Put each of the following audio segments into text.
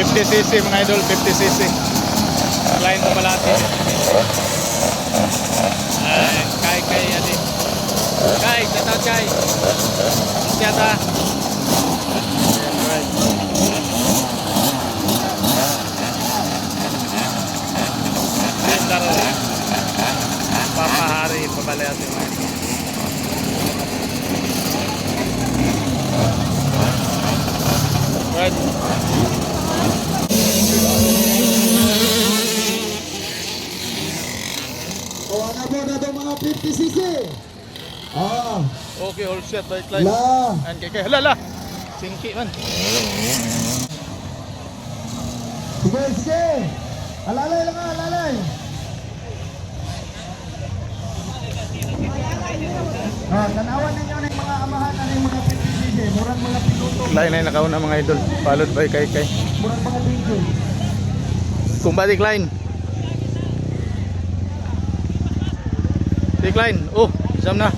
50cc mga idol, 50cc. Line pa malati. Kay adi. Kay, tata kay. Tata. Right. Daro. Papahari pabalik atin mga idol. Right. Ano po na itong mga 50cc? Okay, all set, right line. La. And kay halala. Singki man. Sige, sige. Alalay lang, alalay. Tanawan ninyo ng mga amahan na ng mga 50cc. Murang mga piloto. Line ay nakauna mga idol. Followed by kay. Murang mga DJ. Kumbalik line. Decline. Oh, jam na.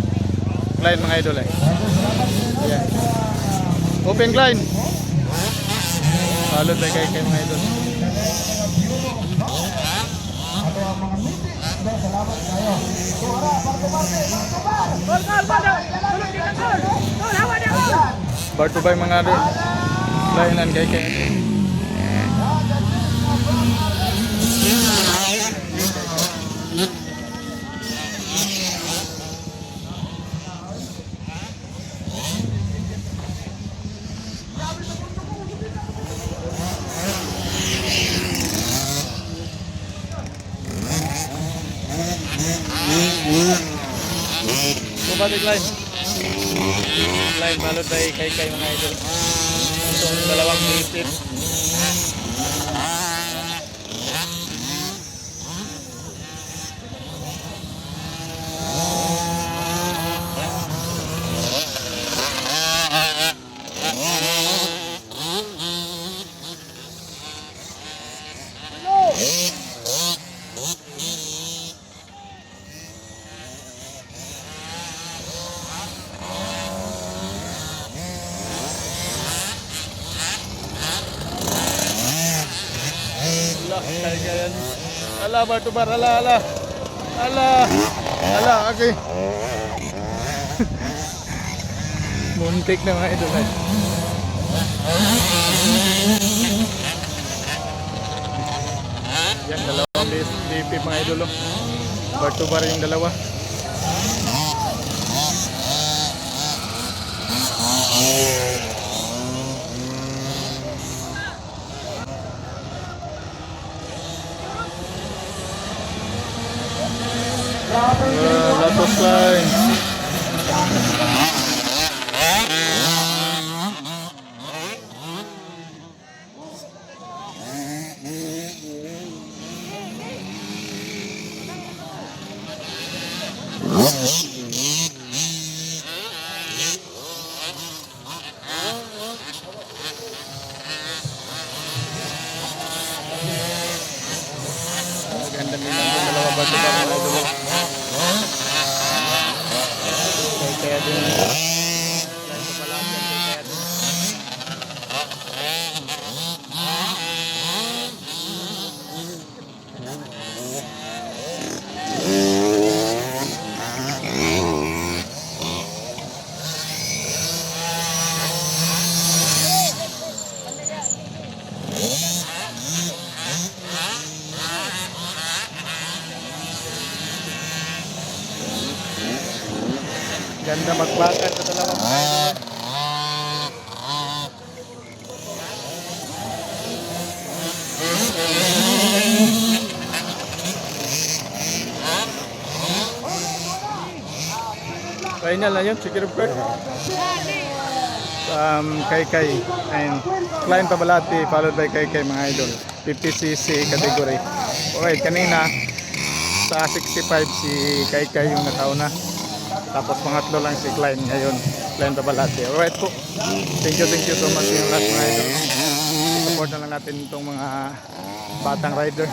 Line mga idol eh. Yeah. Open line. Followed by kay mga idol. Ato ang mga meeting. Salamat kayo. Suara, parte-parte. Bar to by mga idol. Line and kay. Kumbalik line. Line followed by kay mga idol. Itong dalawang minute. Ala bar to bar, ala okay. Muntik na mga idol ay. Yan dalawang DP mga idol. Bar to bar yung dalawa. Latos line. Ganda nila ng dalawa bato ba mga idol. Kaya din ganda magbakan sa dalawang idol. Final na yun, secure court. Kay and Klein Pabalati followed by kay mga idol. 50cc category. Alright, kanina sa 65 si kay yung nakauna. Tapos pangatlo lang si Klein ngayon. Klein Pabalati. Alright po. Thank you so much yung lahat mga idol. Support na lang natin itong mga batang rider.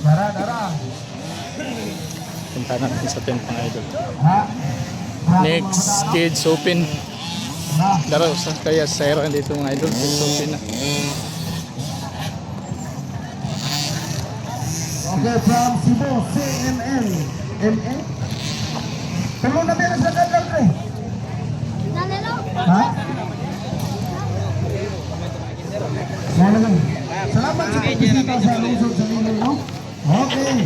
Dara. Punta natin sa tent mga idol. Ha? Next Kids Open. Laro sa kaya Sierra dito mga idol. Kids Open na. Okay, from Cebu, CMN. MN? Tulong na meron sa kadang, pre. Ha? Sana lang. Salamat sa pagbisita sa lungsod sa Lino, no? Okay.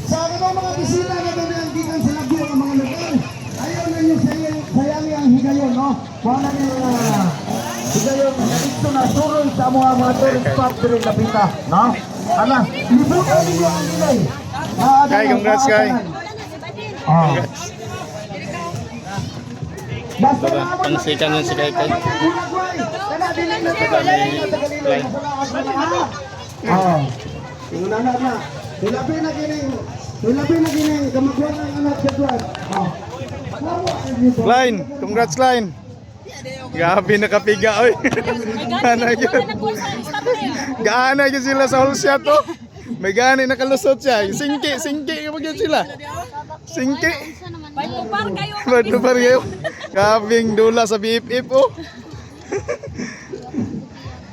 Sa akin mga bisita na doon ang gikan sa lagyo ng mga lugar. Ayaw na nyo sayangi ang higayon, no? Kung na nyo higayon, ito na suroy sa mga tourist spot din na pita, no? Ala, libutan ninyo ang nilay. Kai, congrats, Kai. Ah. Basta Tara, naman pansikan nun si Kai Kai. Ah. Tingnan na. Hilabi na kini kamakuan ng anak sa tuwan. Ah. Klein, congrats Klein. Grabe nakapiga oy. Gana yun. Gana yun sila sa whole shot oh. May gani nakalusot siya. Singki kapag yun sila. Singki. Badupar kayo. Kabing dula sa BFF oh.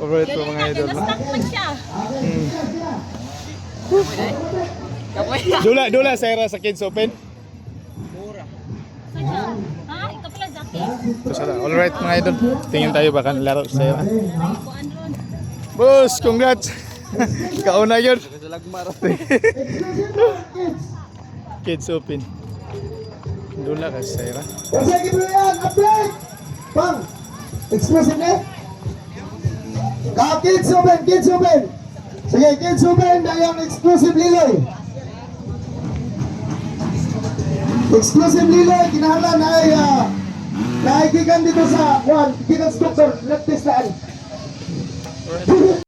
Alright po mga idol. Dula Sierra sa Kids Open. Alright mga idol. Tingin tayo baka nalaro sa Sierra. Boss, congrats. Kauna yun. Kids Open. Dula ka sa Sierra. Sige bro yan, update! Bang! Exclusive na? Kids Open! Sige, Kids Open na yung exclusive liloy. Exclusive liloy, kinahalan ay naikikan dito sa gikan structure, left test